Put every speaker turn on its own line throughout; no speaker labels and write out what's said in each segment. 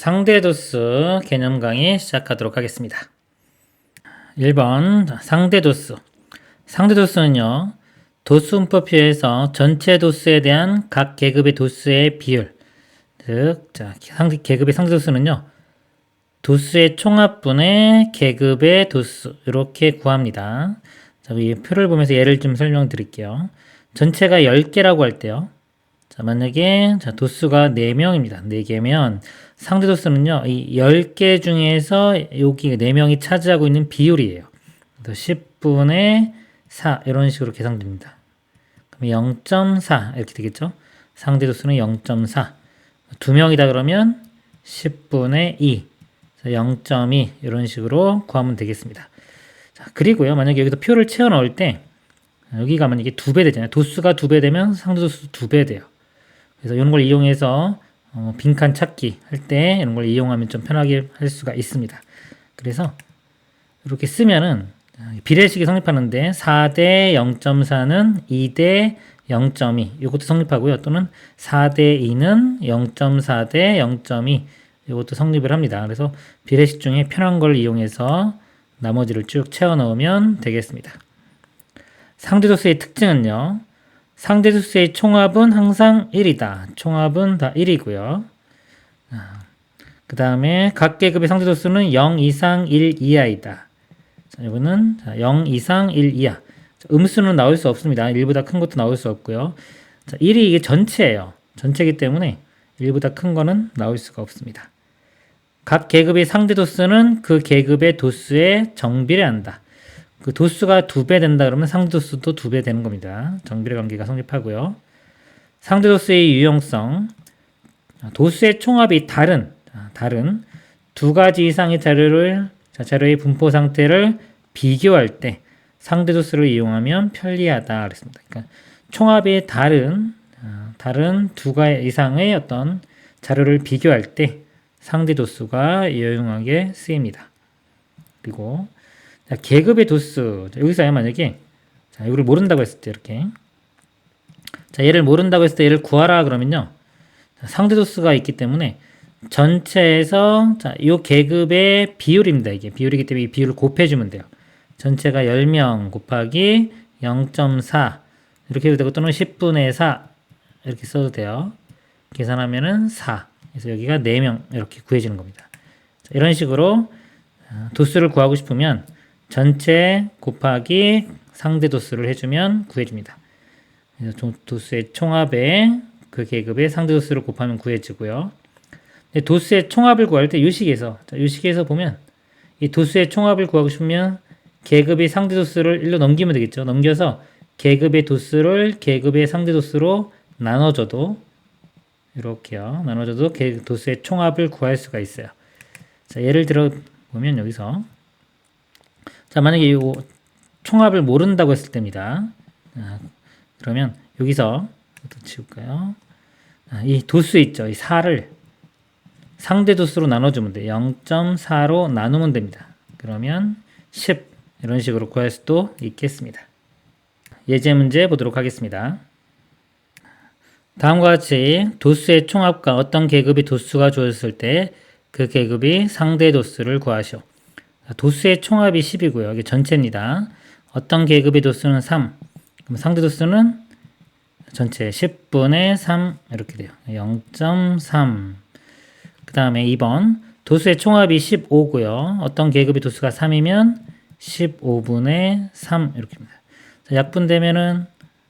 상대 도수 개념 강의 시작하도록 하겠습니다. 1번 상대 도수. 상대 도수는요, 도수분법표에서 전체 도수에 대한 각 계급의 도수의 비율, 즉, 계급의 상대 도수는요, 도수의 총합분의 계급의 도수, 이렇게 구합니다. 자, 이 표를 보면서 예를 좀 설명드릴게요. 전체가 10개라고 할 때요. 자, 만약에 도수가 4명입니다. 4개면 상대 도수는요, 이 10개 중에서 여기 4명이 차지하고 있는 비율이에요. 10분의 4 이런 식으로 계산됩니다. 그럼 0.4 이렇게 되겠죠? 상대 도수는 0.4. 2명이다 그러면 10분의 2. 0.2 이런 식으로 구하면 되겠습니다. 자, 그리고요, 만약에 여기서 표를 채워 넣을 때 여기가 만약에 2배 되잖아요. 도수가 2배 되면 상대 도수 2배 돼요. 그래서 이런 걸 이용해서 빈칸 찾기 할 때 이런 걸 이용하면 좀 편하게 할 수가 있습니다. 그래서 이렇게 쓰면은 비례식이 성립하는데 4대 0.4는 2대 0.2 이것도 성립하고요. 또는 4대 2는 0.4대 0.2 이것도 성립을 합니다. 그래서 비례식 중에 편한 걸 이용해서 나머지를 쭉 채워 넣으면 되겠습니다. 상대도수의 특징은요. 상대도수의 총합은 항상 1이다. 총합은 다 1이고요. 그 다음에 각 계급의 상대도수는 0 이상 1 이하이다. 자, 이거는 0 이상 1 이하. 음수는 나올 수 없습니다. 1보다 큰 것도 나올 수 없고요. 자, 1이 이게 전체예요. 전체이기 때문에 1보다 큰 거는 나올 수가 없습니다. 각 계급의 상대도수는 그 계급의 도수에 정비례한다. 그 도수가 2배 된다 그러면 상대도수도 2배 되는 겁니다. 정비례 관계가 성립하고요. 상대도수의 유용성. 도수의 총합이 다른 두 가지 이상의 자료의 분포 상태를 비교할 때 상대도수를 이용하면 편리하다 그랬습니다. 그러니까 총합이 다른 두 가지 이상의 어떤 자료를 비교할 때 상대도수가 유용하게 쓰입니다. 그리고 자, 계급의 도수. 자, 여기서 만약에 이거를 모른다고 했을 때 이렇게 얘를 모른다고 했을 때 얘를 구하라 그러면요. 상대도수가 있기 때문에 전체에서 이 계급의 비율입니다. 이게 비율이기 때문에 이 비율을 곱해주면 돼요. 전체가 10명 곱하기 0.4 이렇게 해도 되고 또는 10분의 4 이렇게 써도 돼요. 계산하면은 4. 그래서 여기가 4명 이렇게 구해지는 겁니다. 자, 이런 식으로 도수를 구하고 싶으면 전체 곱하기 상대 도수를 해주면 구해집니다. 그래서 도수의 총합에 그 계급의 상대 도수를 곱하면 구해지고요. 도수의 총합을 구할 때 요식에서 보면 이 도수의 총합을 구하고 싶으면 계급의 상대 도수를 1로 넘기면 되겠죠. 넘겨서 계급의 도수를 계급의 상대 도수로 나눠줘도 이렇게요. 나눠줘도 도수의 총합을 구할 수가 있어요. 자, 예를 들어 보면 여기서 만약에 이 총합을 모른다고 했을 때입니다. 그러면 여기서 치울까요? 이 도수 있죠. 이 4를 상대 도수로 나눠주면 돼요. 0.4로 나누면 됩니다. 그러면 10 이런 식으로 구할 수도 있겠습니다. 예제 문제 보도록 하겠습니다. 다음과 같이 도수의 총합과 어떤 계급의 도수가 주어졌을 때 그 계급이 상대 도수를 구하시오. 도수의 총합이 10이고요. 이게 전체입니다. 어떤 계급의 도수는 3. 그럼 상대 도수는 전체 10분의 3 이렇게 돼요. 0.3. 그 다음에 2번 도수의 총합이 15고요. 어떤 계급의 도수가 3이면 15분의 3 이렇게입니다. 약분되면은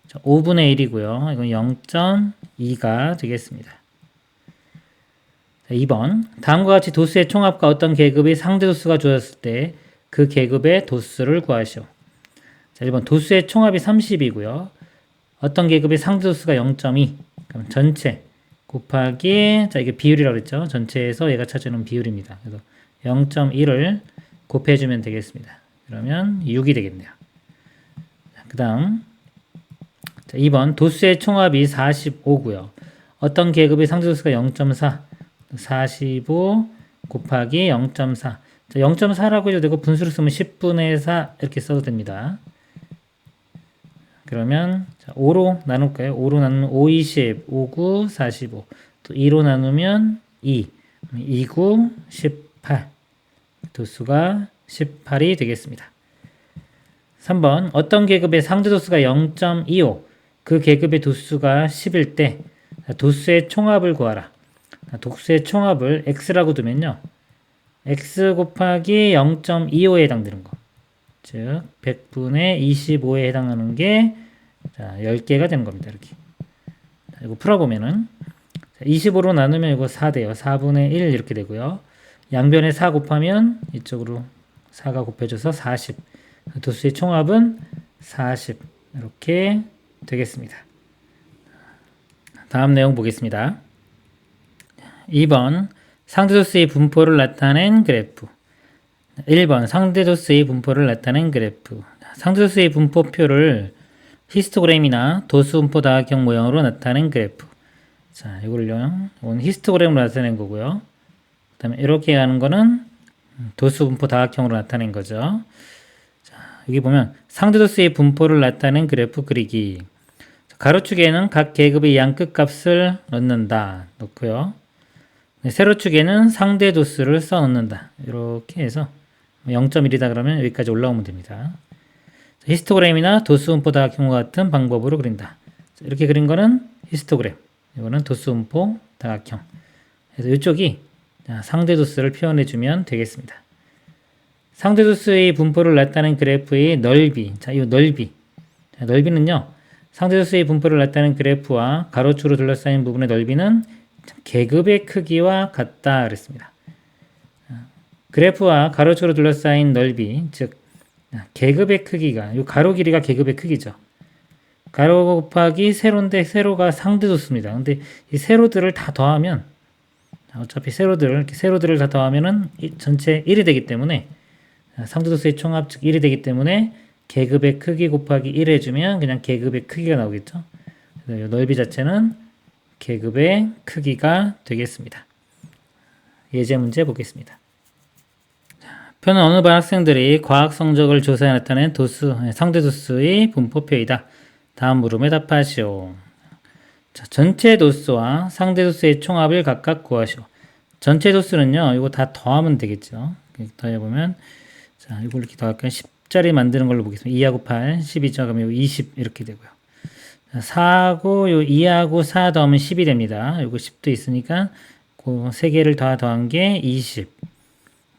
5분의 1이고요. 이건 0.2가 되겠습니다. 2번 다음과 같이 도수의 총합과 어떤 계급의 상대 도수가 주어졌을 때 그 계급의 도수를 구하시오. 자, 1번 도수의 총합이 30이고요. 어떤 계급의 상대 도수가 0.2. 그럼 전체 곱하기 이게 비율이라고 그랬죠. 전체에서 얘가 차지하는 비율입니다. 그래서 0.1을 곱해주면 되겠습니다. 그러면 6이 되겠네요. 그 다음 2번 도수의 총합이 45고요. 어떤 계급의 상대 도수가 0.4. 45 곱하기 0.4. 0.4라고 해도 되고 분수를 쓰면 10분의 4 이렇게 써도 됩니다. 그러면 5로 나눌까요? 5로 나누면 5, 20, 5, 9, 45. 또 2로 나누면 2. 29, 18. 도수가 18이 되겠습니다. 3번 어떤 계급의 상대 도수가 0.25, 그 계급의 도수가 10일 때 도수의 총합을 구하라. 도수의 총합을 x라고 두면요. x 곱하기 0.25에 해당되는 거. 즉 100분의 25에 해당하는 게 10개가 되는 겁니다. 이렇게. 이거 풀어보면은 25로 나누면 이거 4 돼요. 4분의 1 이렇게 되고요. 양변에 4 곱하면 이쪽으로 4가 곱해져서 40. 도수의 총합은 40 이렇게 되겠습니다. 다음 내용 보겠습니다. 2번 상대도수의 분포를 나타낸 그래프. 1번 상대도수의 분포를 나타낸 그래프. 상대도수의 분포표를 히스토그램이나 도수분포 다각형 모양으로 나타낸 그래프. 자, 이걸요. 이건 히스토그램으로 나타낸 거고요. 그 다음에 이렇게 가는 거는 도수분포 다각형으로 나타낸 거죠. 자, 여기 보면 상대도수의 분포를 나타낸 그래프 그리기. 가로축에는 각 계급의 양끝 값을 넣는다. 넣고요. 세로축에는 상대도수를 써 넣는다. 이렇게 해서 0.1이다 그러면 여기까지 올라오면 됩니다. 히스토그램이나 도수분포 다각형과 같은 방법으로 그린다. 이렇게 그린 거는 히스토그램. 이거는 도수분포 다각형. 그래서 이쪽이 상대도수를 표현해주면 되겠습니다. 상대도수의 분포를 나타낸 그래프의 넓이. 자, 이 넓이. 자, 넓이는요. 상대도수의 분포를 나타낸 그래프와 가로축으로 둘러싸인 부분의 넓이는 계급의 크기와 같다 그랬습니다. 그래프와 가로축으로 둘러싸인 넓이, 즉 계급의 크기가, 이 가로 길이가 계급의 크기죠. 가로 곱하기 세로인데 세로가 상대도수입니다. 근데 이 세로들을 다 더하면 어차피 세로들을 다 더하면은 전체 1이 되기 때문에 상대도수의 총합 즉 1이 되기 때문에 계급의 크기 곱하기 1 해주면 그냥 계급의 크기가 나오겠죠. 그래서 이 넓이 자체는 계급의 크기가 되겠습니다. 예제 문제 보겠습니다. 표는 어느 반 학생들이 과학 성적을 조사해 나타낸 상대도수의 분포표이다. 다음 물음에 답하시오. 자, 전체 도수와 상대도수의 총합을 각각 구하시오. 전체 도수는요, 이거 다 더하면 되겠죠. 더해보면, 자, 이걸 이렇게 더할까요? 10짜리 만드는 걸로 보겠습니다. 2하고 8, 12죠. 그러면 20 이렇게 되고요. 4하고 요 2하고 4 더하면 10이 됩니다. 요거 10도 있으니까 그 3개를 다 더한 게 20.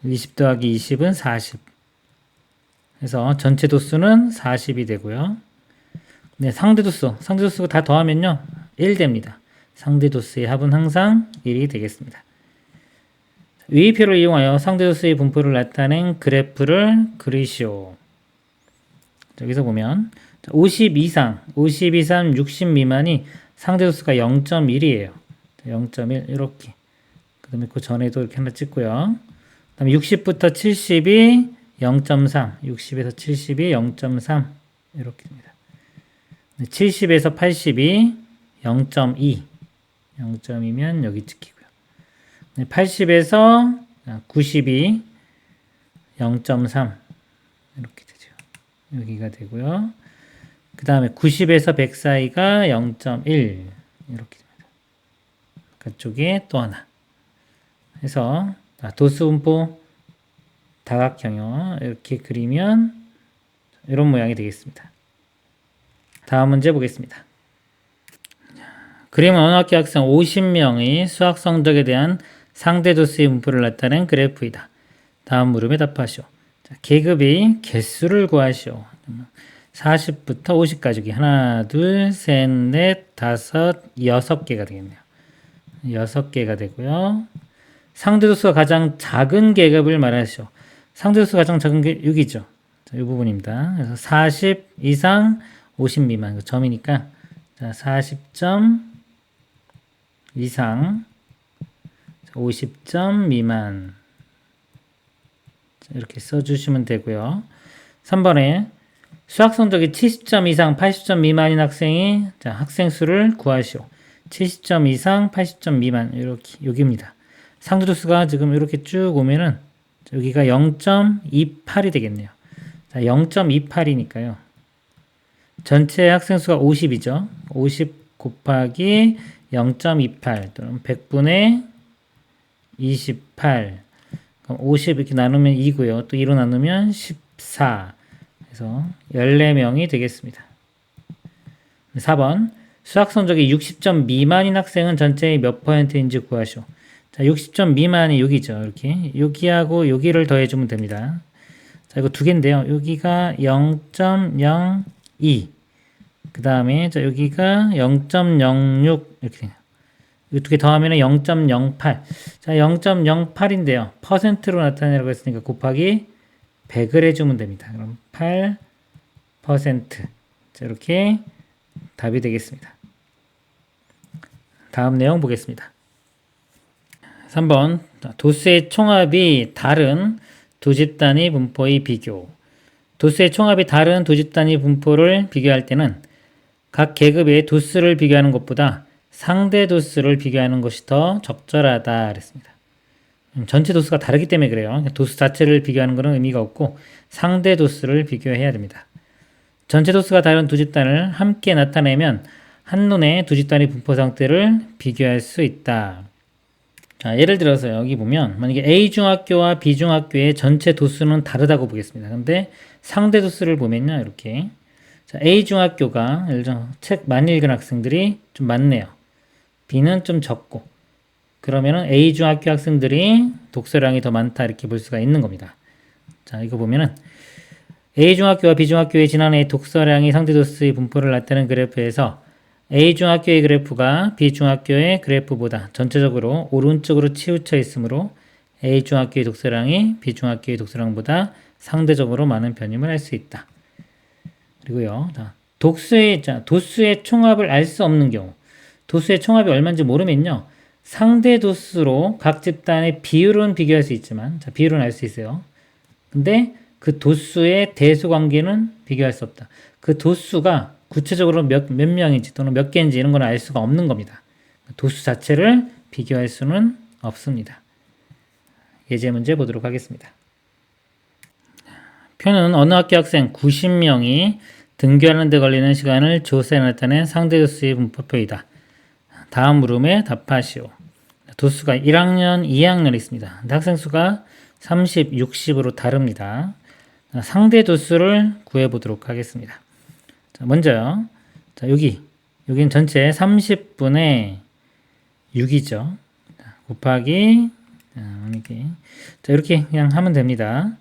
20 더하기 20은 40. 그래서 전체 도수는 40이 되고요. 네, 상대도수가 다 더하면요. 1 됩니다. 상대도수의 합은 항상 1이 되겠습니다. 위 표를 이용하여 상대도수의 분포를 나타낸 그래프를 그리시오. 여기서 보면 50 이상, 60 미만이 상대도수가 0.1이에요. 0.1 이렇게. 그 다음에 그 전에도 이렇게 하나 찍고요. 그 다음에 60부터 70이 0.3, 60에서 70이 0.3 이렇게 됩니다. 70에서 80이 0.2, 0.2면 여기 찍히고요. 80에서 90이 0.3 이렇게 되죠. 여기가 되고요. 그 다음에 90에서 100 사이가 0.1 이렇게 됩니다. 그쪽에 또 하나. 그래서 도수분포 다각형이요. 이렇게 그리면 이런 모양이 되겠습니다. 다음 문제 보겠습니다. 그림은 어느 학교 학생 50명의 수학 성적에 대한 상대도수의 분포를 나타낸 그래프이다. 다음 물음에 답하시오. 자, 계급의 개수를 구하시오. 40부터 50까지 하나, 둘, 셋, 넷, 다섯, 6개가 되겠네요. 6개가 되고요. 상대도수가 가장 작은 계급을 말하시오. 상대도수가 가장 작은 게 6이죠. 자, 이 부분입니다. 그래서 40 이상 50 미만, 점이니까 자, 40점 이상 50점 미만 이렇게 써주시면 되고요. 3번에 수학 성적이 70점 이상 80점 미만인 학생이 학생 수를 구하시오. 70점 이상 80점 미만 이렇게 여기입니다. 상대도수가 지금 이렇게 쭉 오면은 여기가 0.28이 되겠네요. 자, 0.28이니까요. 전체 학생 수가 50이죠. 50 곱하기 0.28 또는 100분의 28, 그럼 50 이렇게 나누면 2고요. 또 2로 나누면 14. 그래서 14명이 되겠습니다. 4번. 수학 성적이 60점 미만인 학생은 전체의 몇 %인지 구하시오. 자, 60점 미만이 여기죠. 이렇게. 여기하고 여기를 더해주면 됩니다. 자, 이거 두 개인데요. 여기가 0.02. 그 다음에, 자, 여기가 0.06. 이렇게 돼요. 이 두 개 더하면 0.08. 자, 0.08인데요. 퍼센트로 나타내라고 했으니까 곱하기 100을 해주면 됩니다. 그럼 8%. 자, 이렇게 답이 되겠습니다. 다음 내용 보겠습니다. 3번. 도수의 총합이 다른 두 집단위 분포의 비교. 도수의 총합이 다른 두 집단위 분포를 비교할 때는 각 계급의 도수를 비교하는 것보다 상대 도수를 비교하는 것이 더 적절하다 그랬습니다. 전체 도수가 다르기 때문에 그래요. 도수 자체를 비교하는 것은 의미가 없고 상대 도수를 비교해야 됩니다. 전체 도수가 다른 두 집단을 함께 나타내면 한눈에 두 집단의 분포 상태를 비교할 수 있다. 자, 예를 들어서 여기 보면 만약에 A 중학교와 B 중학교의 전체 도수는 다르다고 보겠습니다. 근데 상대 도수를 보면요. 이렇게. 자, A 중학교가 예를 들어 책 많이 읽은 학생들이 좀 많네요. B는 좀 적고. 그러면은 A 중학교 학생들이 독서량이 더 많다 이렇게 볼 수가 있는 겁니다. 자, 이거 보면은 A 중학교와 B 중학교의 지난해 독서량이 상대 도수의 분포를 나타내는 그래프에서 A 중학교의 그래프가 B 중학교의 그래프보다 전체적으로 오른쪽으로 치우쳐 있으므로 A 중학교의 독서량이 B 중학교의 독서량보다 상대적으로 많은 편임을 알 수 있다. 그리고요, 자, 도수의 총합을 알 수 없는 경우, 도수의 총합이 얼마인지 모르면요, 상대 도수로 각 집단의 비율은 비교할 수 있지만, 자, 비율은 알 수 있어요. 근데 그 도수의 대수 관계는 비교할 수 없다. 그 도수가 구체적으로 몇 명인지 또는 몇 개인지 이런 건 알 수가 없는 겁니다. 도수 자체를 비교할 수는 없습니다. 예제 문제 보도록 하겠습니다. 표는 어느 학교 학생 90명이 등교하는 데 걸리는 시간을 조사해 나타낸 상대 도수의 분포표이다. 다음 물음에 답하시오. 도수가 1학년, 2학년이 있습니다. 학생 수가 30, 60으로 다릅니다. 상대 도수를 구해보도록 하겠습니다. 자, 먼저요. 자, 여기는 전체 30분의 6이죠. 곱하기, 이렇게 그냥 하면 됩니다.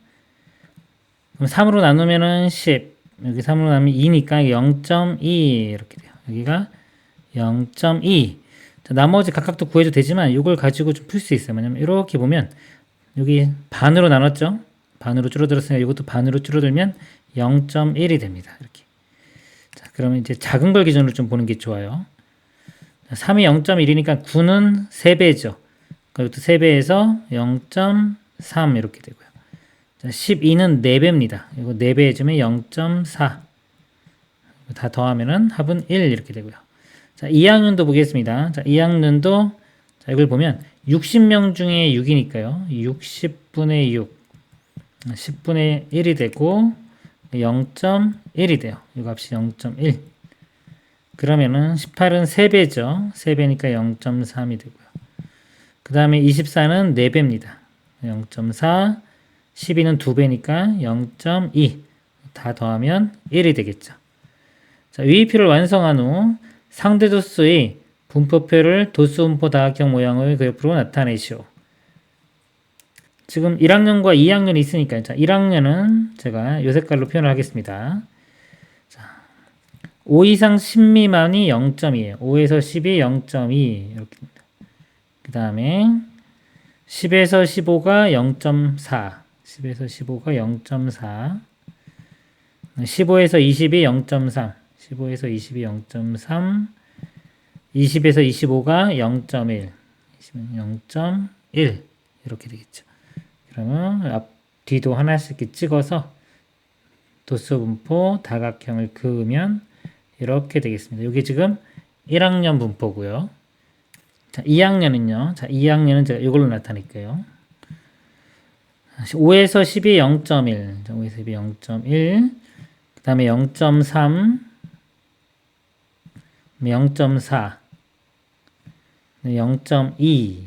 그럼 3으로 나누면은 10, 여기 3으로 나누면 2니까 0.2 이렇게 돼요. 여기가 0.2. 자, 나머지 각각도 구해도 되지만 이걸 가지고 좀 풀 수 있어요. 왜냐면 이렇게 보면 여기 반으로 나눴죠. 반으로 줄어들었으니까 이것도 반으로 줄어들면 0.1이 됩니다. 이렇게. 자, 그러면 이제 작은 걸 기준으로 좀 보는 게 좋아요. 자, 3이 0.1이니까 9는 3배죠. 그리고 또 3배에서 0.3 이렇게 되고요. 자, 12는 4배입니다. 이거 4배 해주면 0.4. 다 더하면은 합은 1 이렇게 되고요. 자, 2학년도 보겠습니다. 자, 2학년도 자, 이걸 보면 60명 중에 6이니까요. 60분의 6. 10분의 1이 되고 0.1이 돼요. 이 값이 0.1. 그러면은 18은 3배죠. 3배니까 0.3이 되고요. 그 다음에 24는 4배입니다. 0.4. 12는 2배니까 0.2. 다 더하면 1이 되겠죠. 자, 위의표를 완성한 후 상대 도수의 분포표를 도수분포 다각형 모양의 그래프로 나타내시오. 지금 1학년과 2학년이 있으니까, 자, 1학년은 제가 요 색깔로 표현을 하겠습니다. 자, 5 이상 10 미만이 0.2에요. 5에서 10이 0.2. 이렇게. 그 다음에 10에서 15가 0.4. 10에서 15가 0.4. 15에서 20이 0.3. 15에서 20이 0.3. 20에서 25가 0.1. 20은 0.1. 이렇게 되겠죠. 그러면 앞, 뒤도 하나씩 이렇게 찍어서 도수분포 다각형을 그으면 이렇게 되겠습니다. 이게 지금 1학년 분포고요. 자, 2학년은요. 자, 2학년은 제가 이걸로 나타낼게요. 5에서 10이 0.1. 자, 5에서 10이 0.1. 그 다음에 0.3. 0.4. 0.2.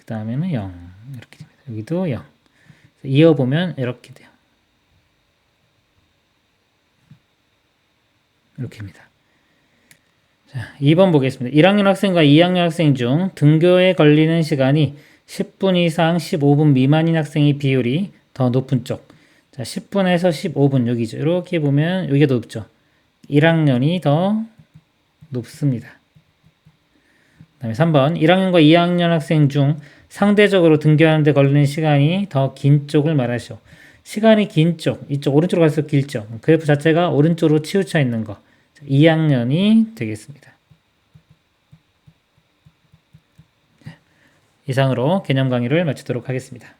그 다음에는 0 이렇게 됩니다. 여기도 0. 이어보면 이렇게 돼요. 이렇게입니다. 자, 2번 보겠습니다. 1학년 학생과 2학년 학생 중 등교에 걸리는 시간이 10분 이상 15분 미만인 학생의 비율이 더 높은 쪽. 자, 10분에서 15분 여기죠. 이렇게 보면 여기가 더 높죠. 1학년이 더 높습니다. 그 다음에 3번 1학년과 2학년 학생 중 상대적으로 등교하는 데 걸리는 시간이 더 긴 쪽을 말하시오. 시간이 긴 쪽, 이쪽 오른쪽으로 갈수록 길죠. 그래프 자체가 오른쪽으로 치우쳐 있는 거. 2학년이 되겠습니다. 이상으로 개념 강의를 마치도록 하겠습니다.